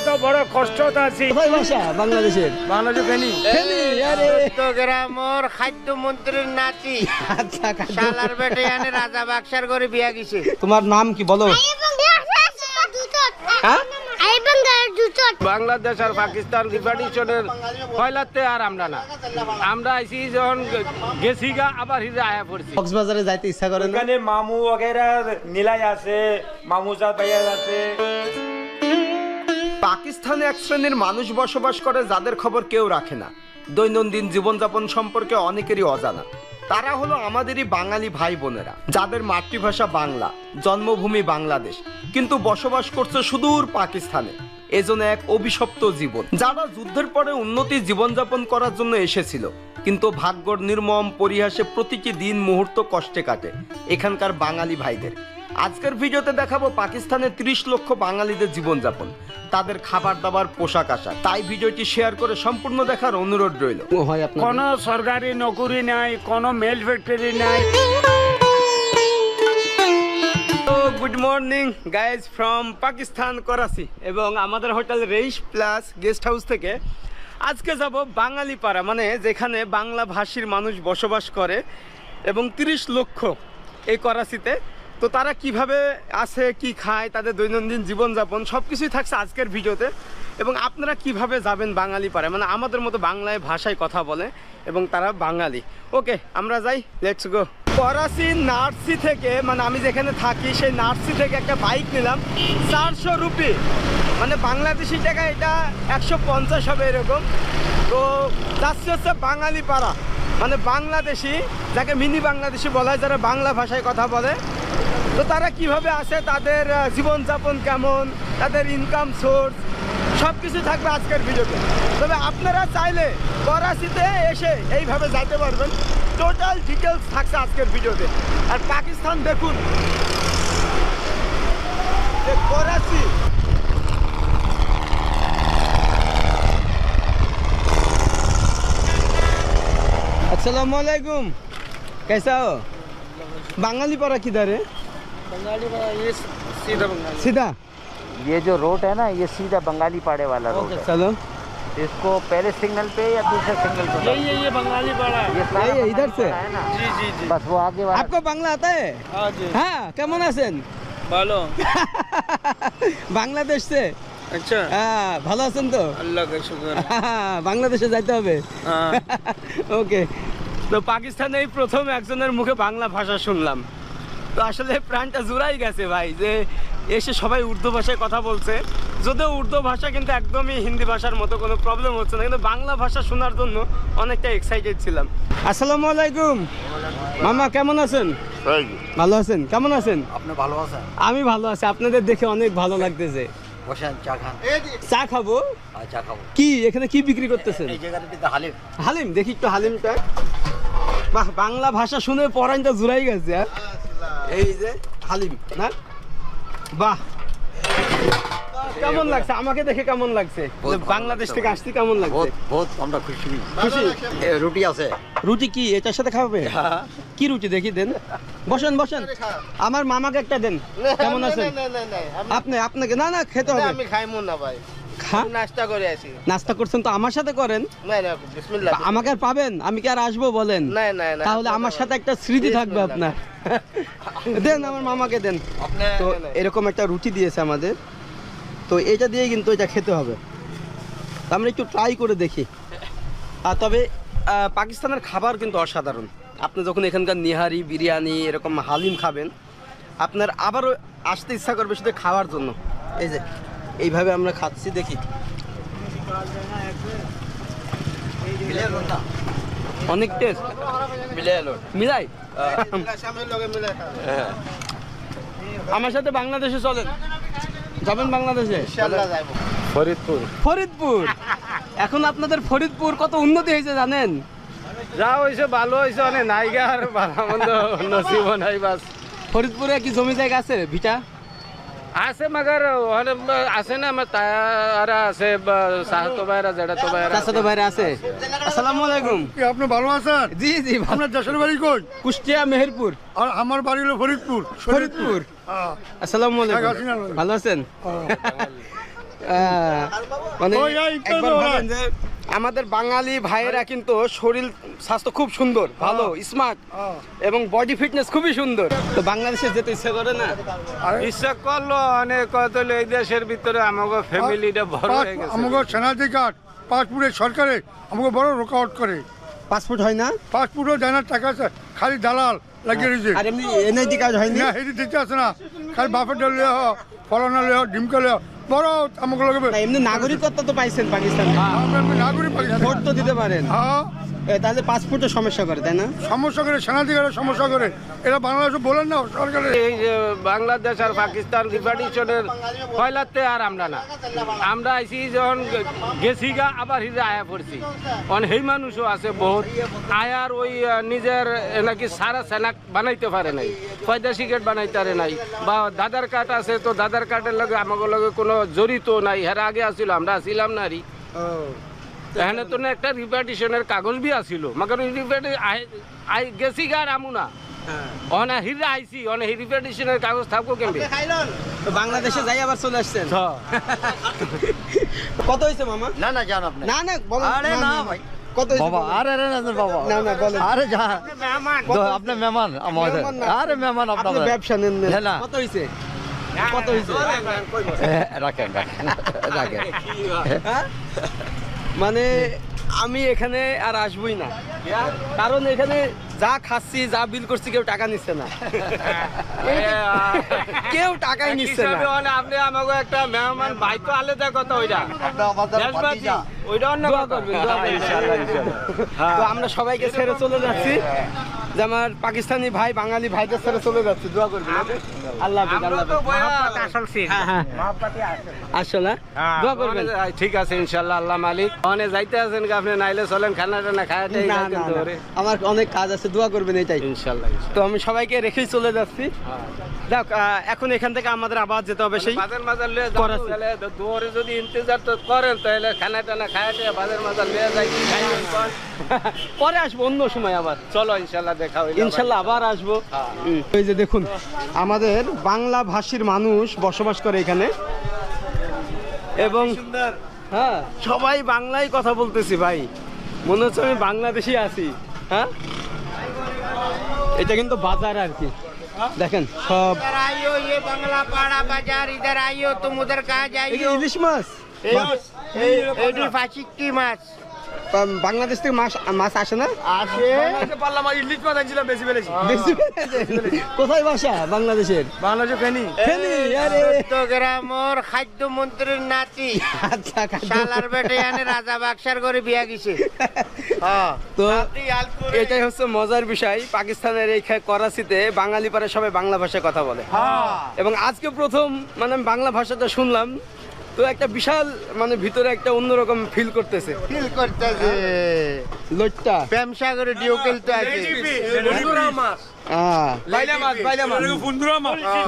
তো বড় কষ্টত আছি। কোথায় বাসা বাংলাদেশের? বাংলাদেশ ফেনী। ফেনী, আরে চট্টগ্রামের খাদ্যমন্ত্রীর নাতি আচ্ছা শালার বেটে আনে রাজা বাক্সার করে বিয়া গেছে। তোমার নাম কি বলো? হ্যাঁ? বাংলাদেশ আর পাকিস্তান রিপার্টিশনের পয়লাতে আর আমরা না, আমরা আইছি যখন গেছি গা আবার হিজে আয়া পড়ছি। কক্সবাজারে যাইতে ইচ্ছা করে না? এখানে মামু वगैरह নীলাই আছে, মামুজাত ভাইয়া আছে। পাকিস্তানে এক শ্রেণীর মানুষ বসবাস করে যাদের খবর কেউ রাখে না। দৈনন্দিন জীবনযাপন সম্পর্কে অনেকেরই অজানা। তারা হলো আমাদেরই বাঙালি ভাই বোনেরা, যাদের মাতৃভাষা বাংলা, জন্মভূমি বাংলাদেশ, কিন্তু বসবাস করছে সুদূর পাকিস্তানে। এজন্য এক অভিশপ্ত জীবন, যারা যুদ্ধের পরে উন্নতি জীবনযাপন করার জন্য এসেছিল, কিন্তু ভাগ্যর নির্মম পরিহাসে প্রতিটি দিন মুহূর্ত কষ্টে কাটে এখানকার বাঙালি ভাইদের। আজকের ভিডিওতে দেখাবো পাকিস্তানের 30 লক্ষ বাঙালিদের জীবনযাপন, তাদের খাবার দাবার, পোশাক আশাক। তাই ভিডিওটি শেয়ার করে সম্পূর্ণ দেখার অনুরোধ রইল। হয় আপনার কোনো সরকারি নকরি নাই, কোনো মেল ফ্যাক্টরি নাই। Good morning guys from Pakistan, Karachi. এবং আমাদের হোটেল রেইস প্লাস গেস্ট হাউস থেকে আজকে যাব বাঙালি পাড়া, মানে যেখানে বাংলা ভাষীর মানুষ বসবাস করে, এবং 30 লক্ষ এই করাচিতে। তো তারা কিভাবে আছে, কি খায়, তাদের দৈনন্দিন জীবনযাপন সব কিছুই থাকছে আজকের ভিডিওতে। এবং আপনারা কিভাবে যাবেন বাঙালি পাড়ায়, মানে আমাদের মতো বাংলায় ভাষায় কথা বলে এবং তারা বাঙালি। ওকে, আমরা যাই, লেটস গো। করাচি নার্সি থেকে, মানে আমি যেখানে থাকি সেই নার্সি থেকে একটা বাইক নিলাম 400 রুপি, মানে বাংলাদেশি টাকা এটা 150 হবে এরকম। তো যাচ্ছে হচ্ছে বাঙালি পাড়া, মানে বাংলাদেশি, যাকে মিনি বাংলাদেশি বলা হয়, যারা বাংলা ভাষায় কথা বলে। তো তারা কিভাবে আসে, তাদের জীবনযাপন কেমন, তাদের ইনকাম সোর্স সব কিছু থাকবে আজকের ভিডিওতে। তবে আপনারা চাইলে করাচিতে এসে এইভাবে যাইতে পারবেন, টোটাল ডিটেলস থাকছে আজকের ভিডিওতে। আর পাকিস্তান দেখুন, করাচি। अस्सलाम वालेकुम, कैसा हो? बंगाली पारा किधर है? बंगाली ये सीधा बंगाली। सीधा? ये जो रोड है ना, ये सीधा बंगाली पाड़े वाला रोड है। चलो, इसको पहले सिग्नल पे या दूसरे सिग्नल पे? ये बंगाली पाड़ा है। ये सारा यही है, इधर बंगाली से? पाड़ा है ना? जी जी जी। बस वो आगे वाला। आपको बांग्ला आता है? हाँ जी। हाँ, কেমন আছেন? ভালো। বাংলাদেশ से? আচ্ছা, হ্যাঁ, ভালো আছেন তো? আল্লাহ কা শুকর। বাংলাদেশে যাইতে হবে। হ্যাঁ। ওকে। তো পাকিস্তানে এই প্রথম একজনের মুখে বাংলা ভাষা শুনলাম, তো আসলে প্রাণটা জুড়াই গেছে ভাই, যে এসে সবাই উর্দু ভাষায় কথা বলছে। যদিও উর্দু ভাষা কিন্তু একদমই হিন্দি ভাষার মতো কোনো প্রবলেম হচ্ছে না, কিন্তু বাংলা ভাষা শোনার জন্য অনেকটা এক্সাইটেড ছিলাম। আসসালামু আলাইকুম মামা, কেমন আছেন? ভালো আছেন? কেমন আছেন? আপনি ভালো আছেন? আমি ভালো আছি, আপনাদের দেখে অনেক ভালো লাগতেছে। বসেন, চা খান। চা খাবো? চা খাবো। কি এখানে কি বিক্রি করতেছেন? এই জায়গাটাতে হালিম। হালিম দেখি একটু, হালিমটা। বাহ, বাংলা ভাষা শুনে পরানটা জুড়াই গেছে। এই যে হালিম না, বাহ, কেমন লাগছে? আমাকে দেখে কেমন লাগছে? বাংলাদেশ থেকে আসছি, কেমন লাগছে? বহুত আমরা খুশি। খুশি? রুটি আছে? রুটি কি এটার সাথে খাবে? কি রুটি দেখি দেন। বসেন বসেন, আমার মামাকে একটা দেন। কেমন আছেন আপনি? আপনাকে না না খেতে হবে। আমি খাইমু না ভাই, খা, নাস্তা করে আছি। নাস্তা করছেন তো আমার সাথে করেন। না না, বিসমিল্লাহ। আমাকে আর পাবেন? আমি কি আর আসবো বলেন? না না না, তাহলে আমার সাথে একটা স্মৃতি থাকবে আপনার। দেন, আমার মামাকে দেন। তো এরকম একটা রুটি দিয়েছে আমাদের, তো এটা দিয়ে কিন্তু এটা খেতে হবে। তো আমরা একটু ট্রাই করে দেখি। তবে পাকিস্তানের খাবার কিন্তু অসাধারণ। আপনি যখন এখানকার নিহারি, বিরিয়ানি, এরকম হালিম খাবেন, আপনার আবারও আসতে ইচ্ছা করবে শুধু খাওয়ার জন্য। এই যে এইভাবে আমরা খাচ্ছি, দেখি অনেক টেস্ট। মিলাই আমার সাথে বাংলাদেশে চলেন, যাবেন বাংলাদেশে? ফরিদপুর। ফরিদপুর? এখন আপনাদের ফরিদপুর কত উন্নতি হয়েছে জানেন? যা হয়েছে ভালো হয়েছে, অনেক নাইগা আর ভালো মন্দ নসিব নাই বাস। ফরিদপুরে কি জমি জায়গা আছে, ভিটা আছে? মগর আছে না, আমার তারা আছে, সাহাতো ভাইরা, জেঠা তো ভাইরা, চাচাতো ভাইরা আছে। আসসালামু আলাইকুম। আপনি ভালো আছেন? জি জি, আপনার দেশের বাড়ি কই? কুষ্টিয়া, মেহেরপুর। আর আমার বাড়ি হলো ফরিদপুর। ফরিদপুর। হ্যাঁ। আসসালামু আলাইকুম, শেখ হাসিনা। ভালো আছেন? মানে ওই, ওই, একটু একবার তো ভাবেন যে আমাদের বাঙালি ভাইয়েরা কিন্তু শরীর স্বাস্থ্য খুব সুন্দর, ভালো, স্মার্ট এবং বডি ফিটনেস খুবই সুন্দর। তো বাংলাদেশে যেতে ইচ্ছা করে না? ইচ্ছা করলো অনেক কত এই দেশের ভিতরে আমাকে ফ্যামিলিটা বড় হয়ে গেছে। আমাকে সেনাদি কার্ড পাসপোর্টের সরকারে আমাকে বড় রোকাউট করে। পাসপোর্ট হয় না? পাসপোর্টও দেয় না, টাকা আছে, খালি দালাল লাগিয়ে রয়েছে। আর এমনি এনআইডি কার্ড হয়নি? না হেঁটে দিতে আসে না, খালি বাপেরটা লিয়ে হ, ফলানা লিয়ে হ, ডিমকা লিয়ে হ, বড় আমাকে লাগবে। না, এমনি নাগরিকত্ব তো পাইছেন পাকিস্তান, আমরা নাগরিক পাকিস্তান। ভোট তো দিতে পারেন। হ্যাঁ, তাহলে পাসপোর্টের সমস্যা করে, তাই না? সমস্যা করে, সেনাধিকারের সমস্যা করে। এরা বাংলাদেশে বলেন না সরকারের। এই যে বাংলাদেশ আর পাকিস্তান রিপার্টিশনের পয়লাতে আর আমরা না, আমরা আইসি যখন গেছি গা আবার হিরে আয়া পড়ছি। সেই মানুষও আছে বহুত আয়ার ওই নিজের নাকি সারা সেনাক বানাইতে পারে নাই, ফয়দা সিগারেট বানাইতে পারে নাই, বা দাদার কার্ড আছে তো দাদার কার্ডের লগে আমাকে লগে কোনো জড়িত নাই। হেরা আগে আসছিল, আমরা আসিলাম না রি। এখানে তো না একটা রিপার্টিশনের কাগজ বি আসিল, মাগার রিপার্টি গেছি গা আর আমু না। অনে হিরে আইসি, অনে রিপার্টিশনের কাগজ থাকবো কেমন? তো বাংলাদেশে যাই আবার চলে আসছেন। কত হয়েছে মামা? না না জান আপনি না না বলেন। আরে না ভাই কত হয়েছে? বাবা আরে আরে না বাবা না না বলেন। আরে যা আপনি মেহমান আমাদের মেহমান না। আরে মেহমান আপনি আপনাদের ব্যবসা নেন না। না, না। কত হয়েছে? কত হয়েছে? রাখেন রাখেন রাখেন হ্যাঁ? মানে আমি এখানে আর আসবই না, কারণ এখানে যা খাচ্ছি যা বিল করছি কেউ টাকা নিচ্ছে না, কেউ টাকাই নিচ্ছে না। আপনি আমাকে একটা মেহমান ভাই তো আলাদা কথা, ওইটা আমাদের দেশবাসী, ভাতিজা। ওইটা অন্য দোয়া কথা। করবেন, দোয়া করবেন। ইনশাআল্লাহ, ইনশাআল্লাহ। তো আমরা সবাইকে ছেড়ে চলে যাচ্ছি, যে আমার পাকিস্তানি ভাই বাঙালি ভাইদের ছেড়ে চলে যাচ্ছি। দোয়া করবেন। আল্লাহ হাফেজ, আল্লাহ হাফেজ। আসলে দোয়া করবেন। ঠিক আছে ইনশাআল্লাহ, আল্লাহ মালিক। অনে যাইতে আছেন কি আপনি? নাইলে চলেন, খানা টানা খায়াটাই না, যাইতেন না, তো না। ওরে। আমার অনেক কাজ আছে, দোয়া করবেন এটাই। ইনশাআল্লাহ, ইনশাআল্লাহ। তো আমি সবাইকে রেখেই চলে যাচ্ছি। দেখ এখন এখান থেকে আমাদের আবার যেতে হবে সেই বাজার মাজার লয়ে করাচ্ছি। যাবো, তাহলে দুয়ারে যদি ইন্তজার তো করেন তাহলে খানা টানা খায়াটে বাজার মাজার লয়ে যাই। পরে আসবো অন্য সময় আবার। চলো ইনশাআল্লাহ দেখা হইলো। ইনশাল্লাহ আবার আসবো। এই যে দেখুন আমাদের বাংলা ভাষীর মানুষ বসবাস করে এখানে, এবং হ্যাঁ সবাই বাংলায় কথা বলতেছি ভাই, মনে হচ্ছে আমি বাংলাদেশে আছি। হ্যাঁ, এটা কিন্তু বাজার আর কি, দেখেন সব। इधर आइयो, ये बंगला पाड़ा बाजार, इधर आइयो, तुम उधर कहाँ এই যে जाइयो? ইলিশ মাছ, एडी फासिक की माछ বাংলাদেশ থেকে মাছ আসে না? বেশি পেয়েছে? কোথায় বাসা বাংলাদেশের? ফেনী। আরে 14 গ্রাম और খাদ্য মন্ত্রীর নাতি আচ্ছা, শালার বেটে এনে রাজা বাক্সার করে বিয়া গেছে। হ্যাঁ, তো এটাই হচ্ছে মজার বিষয়, পাকিস্তানের এই করাচিতে বাঙালি পারে সবাই বাংলা ভাষায় কথা বলে, এবং আজকে প্রথম মানে আমি বাংলা ভাষাটা শুনলাম, তো একটা বিশাল মানে ভিতরে একটা অন্যরকম ফিল করতেছে। ফিল করতেছে লোটটা প্রেম সাগরে ডিও খেলতে আছে।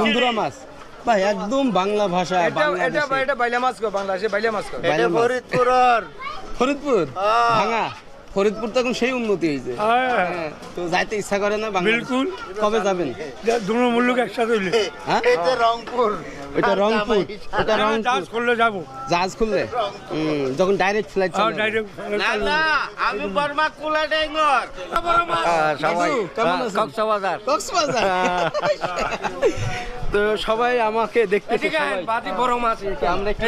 কুন্দুরা মাছ ভাই, একদম বাংলা ভাষা। এটা ফরিদপুরের ফরিদপুর ভাঙা, ফরিদপুর তো এখন সেই উন্নতি হয়েছে। হ্যাঁ, তো যাইতে ইচ্ছা করে না বাংলাদেশ? বিলকুল। কবে যাবেন? দুনো মূল্য একসাথে হইলে হ্যাঁ, এটা রংপুর। ওইটা রংপুর, ওটা চাষ রংপুর। করলে যাবো। জাহাজ খুললে যখন ডাইরেক্ট ফ্লাইট চলে। না না, আমি বর্মা কুলা ডেঙ্গর। সবাই কেমন আছেন? কক্সবাজার। কক্সবাজার। তো সবাই আমাকে দেখতেছে সবাই। আমরা একটু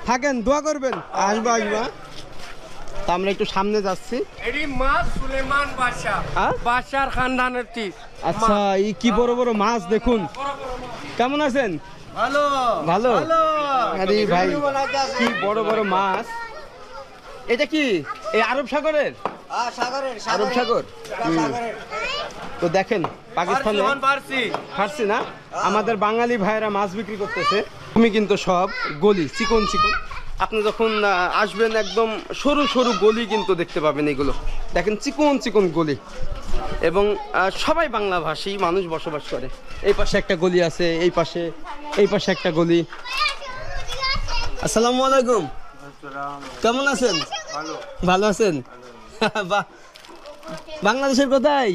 থাকেন, দোয়া করবেন, আসবো আসবো। তা আমরা একটু সামনে যাচ্ছি। এটি মাছ সুলেমান বাদশা, হ্যাঁ? বাদশার খানদানের তীর। আচ্ছা, এই কি বড় বড় মাছ দেখুন। কেমন আছেন? ভালো ভালো। আরে ভাই কি বড় বড় মাছ। এটা কি এই আরব সাগরের? আরব সাগর। তো দেখেন পাকিস্তানে ফার্সি না, আমাদের বাঙালি ভাইয়েরা মাছ বিক্রি করতেছে। তুমি কিন্তু সব গলি চিকন চিকন, আপনি যখন আসবেন একদম সরু সরু গলি কিন্তু দেখতে পাবেন। এগুলো দেখেন চিকন চিকন গলি, এবং সবাই বাংলা ভাষী মানুষ বসবাস করে। এই পাশে একটা গলি আছে, এই পাশে একটা গলি। আসসালামু আলাইকুম, কেমন আছেন? ভালো আছেন? বাহ, বাংলাদেশের কোথায়?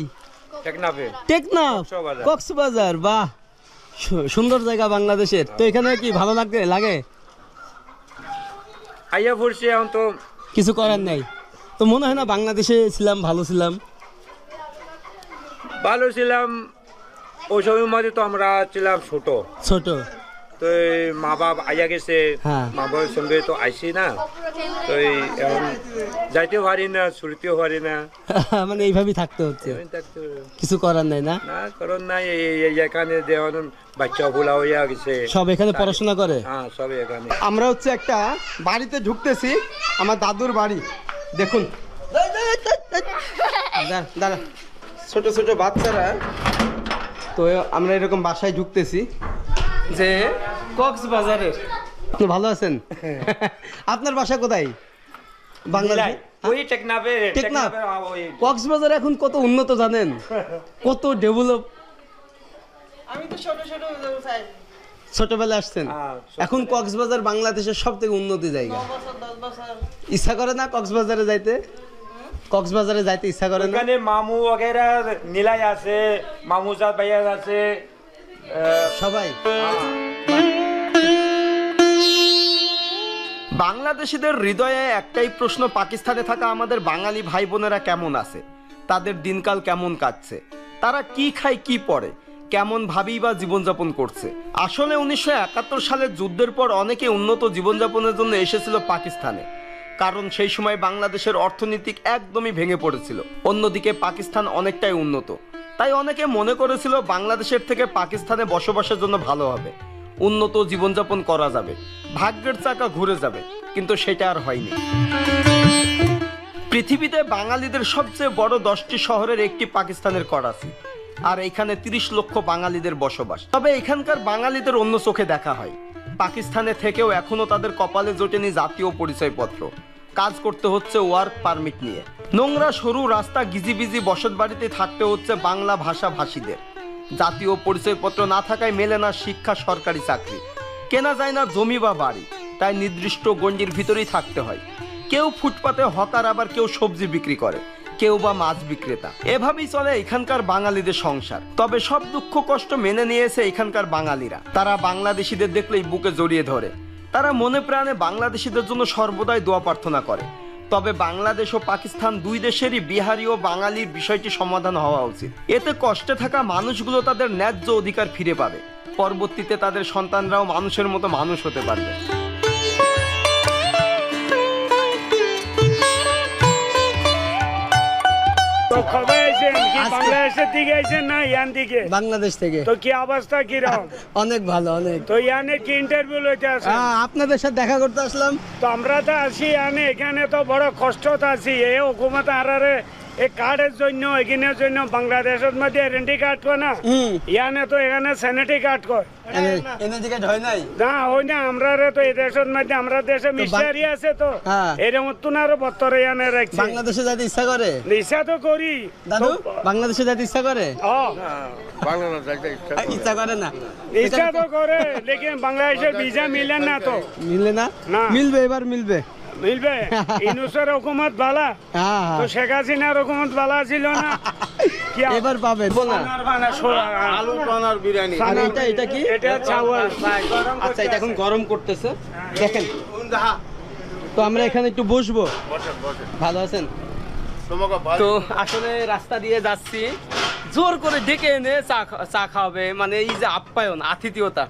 টেকনাফ, কক্সবাজার। বাহ, সুন্দর জায়গা বাংলাদেশের। তো এখানে কি ভালো লাগে? আইয়া পড়ছি এখন তো কিছু করার নাই। তো মনে হয় না বাংলাদেশে ছিলাম, ভালো ছিলাম? ভালো ছিলাম ওই সময় মধ্যে, তো আমরা ছিলাম ছোট, ছোট। তো এই মা বাপ আইয়া গেছে, হ্যাঁ। মা বাবার সঙ্গে তো আইসি না, তো এই এখন যাইতেও পারি না, ছুটতেও পারি না, মানে এইভাবেই থাকতে হচ্ছে, এমনি থাকতে হবে। কিছু করার নাই না? না কারণ নাই, এই এখানে যেমন বাচ্চা ভোলা হইয়া গেছে, সব এখানে পড়াশোনা করে। হ্যাঁ সব এখানে। আমরা হচ্ছে একটা বাড়িতে ঢুকতেছি, আমার দাদুর বাড়ি। দেখুন দাঁড়া, ছোট ছোট বাচ্চারা। তো আমরা এরকম বাসায় ঢুকতেছি যে কক্সবাজারের। আপনি ভালো আছেন? আপনার বাসা কোথায়? বাংলাদেশ। ওই টেকনাফে, টেকনাফ। ওই কক্সবাজার এখন কত উন্নত জানেন, কত ডেভেলপ। ছোটবেলায় আসছেন, এখন কক্সবাজার বাংলাদেশের সব থেকে উন্নতি জায়গা। ইচ্ছা করে না কক্সবাজারে যাইতে? কক্সবাজারে যাইতে ইচ্ছা করে না? এখানে মামু वगैरह নীলাই আছে, মামুজাত ভাইয়া আছে, সবাই। বাংলাদেশিদের হৃদয়ে একটাই প্রশ্ন, পাকিস্তানে থাকা আমাদের বাঙালি ভাই বোনেরা কেমন আছে, তাদের দিনকাল কেমন কাটছে, তারা কি খায়, কি পড়ে, কেমন ভাবেই বা জীবনযাপন করছে। আসলে 1971 সালের যুদ্ধের পর অনেকে উন্নত জীবনযাপনের জন্য এসেছিল পাকিস্তানে, কারণ সেই সময় বাংলাদেশের অর্থনীতি একদমই ভেঙে পড়েছিল। অন্যদিকে পাকিস্তান অনেকটাই উন্নত, তাই অনেকে মনে করেছিল বাংলাদেশের থেকে পাকিস্তানে বসবাসের জন্য ভালো হবে, উন্নত জীবনযাপন করা যাবে, ভাগ্যের চাকা ঘুরে যাবে, কিন্তু সেটা আর হয়নি। পৃথিবীতে বাঙালিদের সবচেয়ে বড় 10টি শহরের একটি পাকিস্তানের করাচি, আর এখানে 30 লক্ষ বাঙালিদের বসবাস। তবে এখানকার বাঙালিদের অন্য চোখে দেখা হয়। পাকিস্তানে থেকেও এখনো তাদের কপালে জোটেনি জাতীয় পরিচয়পত্র, কাজ করতে হচ্ছে ওয়ার্ক পারমিট নিয়ে। নোংরা সরু রাস্তা, গিজিবিজি বসত বাড়িতে থাকতে হচ্ছে বাংলা ভাষা ভাষীদের। জাতীয় পরিচয়পত্র না থাকায় মেলে না শিক্ষা, সরকারি চাকরি, কেনা যায় না জমি বা বাড়ি, তাই নির্দিষ্ট গণ্ডির ভিতরেই থাকতে হয়। কেউ ফুটপাতে হকার, আবার কেউ সবজি বিক্রি করে, কেউ বা মাছ বিক্রেতা। এভাবেই চলে এখানকার বাঙালিদের সংসার। তবে সব দুঃখ কষ্ট মেনে নিয়েছে এখানকার বাঙালিরা। তারা বাংলাদেশিদের দেখলেই বুকে জড়িয়ে ধরে, তারা মনে প্রাণে বাংলাদেশিদের জন্য সর্বদাই দোয়া প্রার্থনা করে। তবে বাংলাদেশ ও পাকিস্তান দুই দেশেরই বিহারি ও বাঙালির বিষয়টি সমাধান হওয়া উচিত। এতে কষ্টে থাকা মানুষগুলো তাদের ন্যায্য অধিকার ফিরে পাবে, পরবর্তীতে তাদের সন্তানরাও মানুষের মতো মানুষ হতে পারবে। তো কবে আইছেন? কি বাংলাদেশের দিকে আইছেন না ইয়ান দিকে? বাংলাদেশ থেকে। তো কি অবস্থা কিরকম? অনেক ভালো, অনেক। তো ইয়ানে কি ইন্টারভিউ লইতে আছে? আপনাদের সাথে দেখা করতে আসলাম। তো আমরা তো আছি ইয়ানে, এখানে তো বড় কষ্ট আছি। এই হুকুমত আরারে এই কার্ডের জন্য, এখানের জন্য বাংলাদেশের মধ্যে আইডেন্টি কার্ড কয় না, ইয়ানে তো এখানে স্যানিটারি কার্ড কয় না, হয় না। আমরা তো এই দেশের মধ্যে, আমরা দেশে মিস্টারি আছে, তো এরকম তুনারও বত্তরে ইয়ানে রাখছি। বাংলাদেশে যাইতে ইচ্ছা করে? ইচ্ছা তো করি দাদু, বাংলাদেশে যাইতে ইচ্ছা করে? ইচ্ছা করে না? ইচ্ছা তো করে, লেকিন বাংলাদেশের ভিসা মিলে না। তো মিলে না? না, মিলবে, এবার মিলবে। মিলবে। ইনুসের হুকুমত বালা, তো শেখ হাসিনার হুকুমত বালা ছিল না, এবার পাবে। আলু পানার বিরিয়ানি। আর এটা কি? এটা চাওয়াল। আচ্ছা, এটা এখন গরম করতেছে, দেখেন। তো আমরা এখানে একটু বসবো। ভালো আছেন? তো আসলে রাস্তা দিয়ে যাচ্ছি, জোর করে ডেকে এনে চা খাওয়াবে, মানে এই যে আপ্যায়ন, আতিথেয়তা,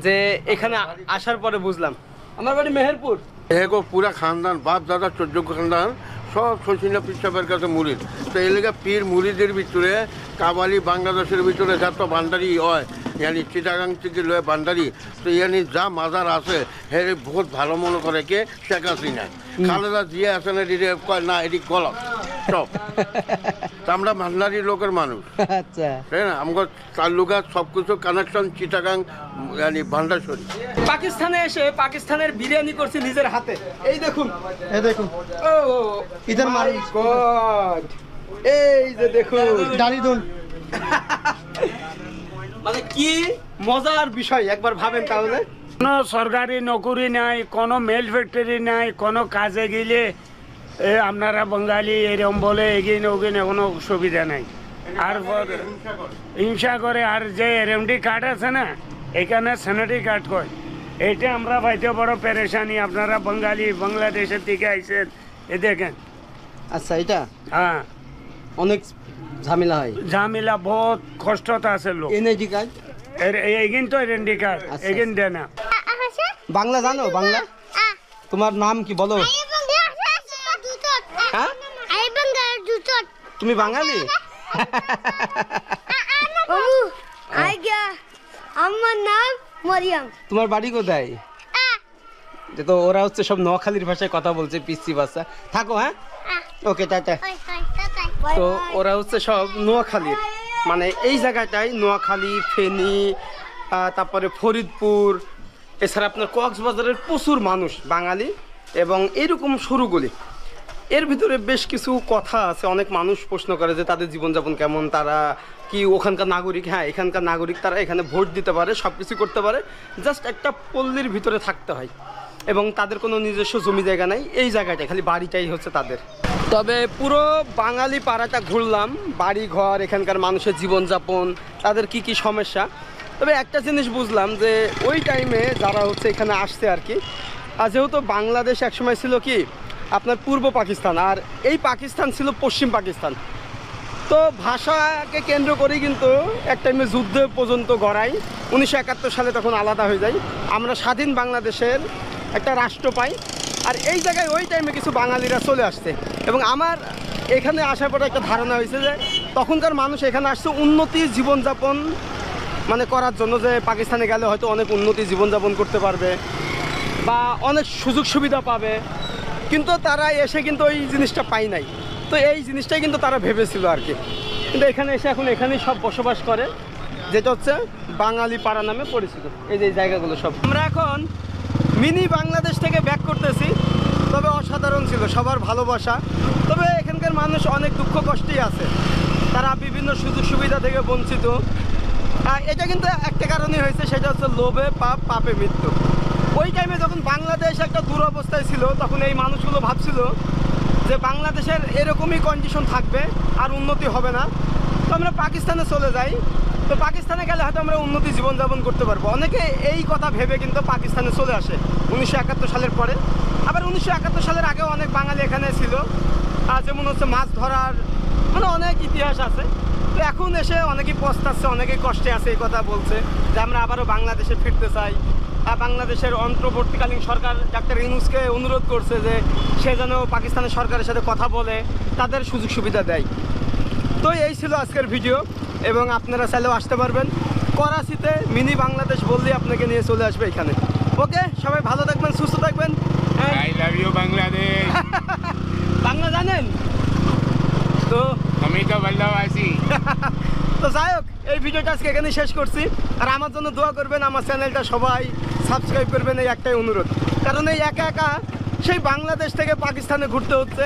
যে এখানে আসার পরে বুঝলাম। আমার বাড়ি মেহেরপুর। এগো পুরা খানদান, বাপ দাদা 14 খানদান সব শচীনা পিসাবের কাছে মুরিদ। তো এই লেগে পীর মুরিদের ভিতরে কাবালি বাংলাদেশের ভিতরে যত ভান্ডারি হয়, ইয়ানি চিটাগাং থেকে লয়ে ভান্ডারি, তো ইয়ানি যা মাজার আছে হে বহুত ভালো মনে করে কে শেখ হাসিনা। খালেদা জিয়া আছে না, এটি কয় না, এটি গলত সব। তো আমরা ভান্ডারি লোকের মানুষ, আচ্ছা, তাই না? আমাকে তালুকা সব কিছু কানেকশন চিটাগাং ইয়ানি ভান্ডারশরী। পাকিস্তানে এসে পাকিস্তানের বিরিয়ানি করছি নিজের হাতে। এই দেখুন, এই দেখুন, ও ইধার মাই গড, এই যে দেখুন দাড়ি দুন। মানে কি মজার বিষয়, একবার ভাবেন তাহলে। কোনো সরকারি নকরি নাই, কোনো মেল ফ্যাক্টরি নাই, কোনো কাজে গেলে আপনারা বাঙালি এরকম বলে এগিয়ে ওগিয়ে কোনো সুবিধা নাই। আর হিংসা করে। আর যে এরএমডি কার্ড আছে না, এখানে স্যানিটারি কার্ড কয়, এটা আমরা পাইতে বড় পেরেশানি। আপনারা বাঙালি বাংলাদেশের থেকে আইছেন, এ দেখেন। আচ্ছা, এটা হ্যাঁ, অনেক ঝামেলা হয়। ঝামেলা বহুত কষ্টতে আছে লোক। এনআইডি কার্ড এগিন তো আইডেন্টি কার্ড আচ্ছা, এগিন দেয় না। বাংলা জানো? বাংলা তোমার নাম কি বলো? হ্যাঁ, তুমি বাঙালি? আমার নাম মরিয়ম। তোমার বাড়ি কোথায়? যে তো ওরা হচ্ছে সব নোয়াখালীর ভাষায় কথা বলছে, পিসি ভাষা। থাকো, হ্যাঁ, ওকে, টাটা। তো ওরা হচ্ছে সব নোয়াখালীর, মানে এই জায়গাটায় নোয়াখালী, ফেনী, তারপরে ফরিদপুর, এছাড়া আপনার কক্সবাজারের প্রচুর মানুষ বাঙালি এবং এরকম শুরুগুলি। এর ভিতরে বেশ কিছু কথা আছে। অনেক মানুষ প্রশ্ন করে যে তাদের জীবনযাপন কেমন, তারা কি ওখানকার নাগরিক? হ্যাঁ, এখানকার নাগরিক, তারা এখানে ভোট দিতে পারে, সব কিছু করতে পারে, জাস্ট একটা পল্লীর ভিতরে থাকতে হয় এবং তাদের কোনো নিজস্ব জমি জায়গা নাই। এই জায়গাটায় খালি বাড়িটাই হচ্ছে তাদের। তবে পুরো বাঙালি পাড়াটা ঘুরলাম, বাড়ি ঘর, এখানকার মানুষের জীবনযাপন, তাদের কি কি সমস্যা। তবে একটা জিনিস বুঝলাম যে ওই টাইমে যারা হচ্ছে এখানে আসছে আর কি, আর যেহেতু বাংলাদেশ একসময় ছিল কি আপনার পূর্ব পাকিস্তান, আর এই পাকিস্তান ছিল পশ্চিম পাকিস্তান। তো ভাষাকে কেন্দ্র করেই কিন্তু এক টাইমে যুদ্ধ পর্যন্ত গড়াই। 1971 সালে তখন আলাদা হয়ে যায়, আমরা স্বাধীন বাংলাদেশের একটা রাষ্ট্র পাই। আর এই জায়গায় ওই টাইমে কিছু বাঙালিরা চলে আসছে এবং আমার এখানে আসার পরে একটা ধারণা হয়েছে যে তখনকার মানুষ এখানে আসছে উন্নতি জীবনযাপন মানে করার জন্য, যে পাকিস্তানে গেলে হয়তো অনেক উন্নতি জীবনযাপন করতে পারবে বা অনেক সুযোগ সুবিধা পাবে, কিন্তু তারা এসে কিন্তু ওই জিনিসটা পায় নাই। তো এই জিনিসটাই কিন্তু তারা ভেবেছিল আর কি। কিন্তু এখানে এসে এখন এখানেই সব বসবাস করে, যেটা হচ্ছে বাঙালি পাড়া নামে পরিচিত। এই যে জায়গাগুলো সব। আমরা এখন মিনি বাংলাদেশ থেকে ব্যাক করতেছি। তবে অসাধারণ ছিল, সবার ভালোবাসা। তবে এখানকার মানুষ অনেক দুঃখ কষ্টেই আছে, তারা বিভিন্ন সুযোগ সুবিধা থেকে বঞ্চিত। এটা কিন্তু একটা কারণেই হয়েছে, সেটা হচ্ছে লোভে পাপ, পাপে মৃত্যু। ওই টাইমে যখন বাংলাদেশ একটা দুরবস্থায় ছিল, তখন এই মানুষগুলো ভাবছিল যে বাংলাদেশের এরকমই কন্ডিশন থাকবে, আর উন্নতি হবে না। তো আমরা পাকিস্তানে চলে যাই, তো পাকিস্তানে গেলে হয়তো আমরা উন্নতি জীবনযাপন করতে পারবো। অনেকে এই কথা ভেবে কিন্তু পাকিস্তানে চলে আসে 1971 সালের পরে। আবার 1971 সালের আগেও অনেক বাঙালি এখানে ছিল, যেমন হচ্ছে মাছ ধরার, মানে অনেক ইতিহাস আছে। তো এখন এসে অনেকেই পস্তাচ্ছে, অনেকেই কষ্টে আছে, এই কথা বলছে যে আমরা আবারও বাংলাদেশে ফিরতে চাই। বাংলাদেশের অন্তর্বর্তীকালীন সরকার ডাক্তার ইউনূসকে অনুরোধ করছে যে সে যেন পাকিস্তানের সরকারের সাথে কথা বলে তাদের সুযোগ সুবিধা দেয়। তো এই ছিল আজকের ভিডিও, এবং আপনারা চাইলেও আসতে পারবেন। করাচিতে মিনি বাংলাদেশ বললেই আপনাকে নিয়ে চলে আসবে এখানে। ওকে, সবাই ভালো থাকবেন, সুস্থ থাকবেন। I love you Bangladesh. Bangla জানেন তো? আমি তো ভালোবাসি। তো যাই হোক, এই ভিডিওটা আজকে এখানে শেষ করছি। আর আমার জন্য দোয়া করবেন, আমার চ্যানেলটা সবাই সাবস্ক্রাইব করবেন, এই একটাই অনুরোধ। কারণ এই একা একা সেই বাংলাদেশ থেকে পাকিস্তানে ঘুরতে হচ্ছে।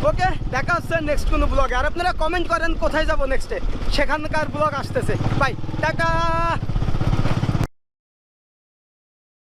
ওকে, দেখা হচ্ছে নেক্সট কোনো ব্লগে। আর আপনারা কমেন্ট করেন কোথায় যাব নেক্সটে, সেখানকার ব্লগ আসতেছে। Bye, tata.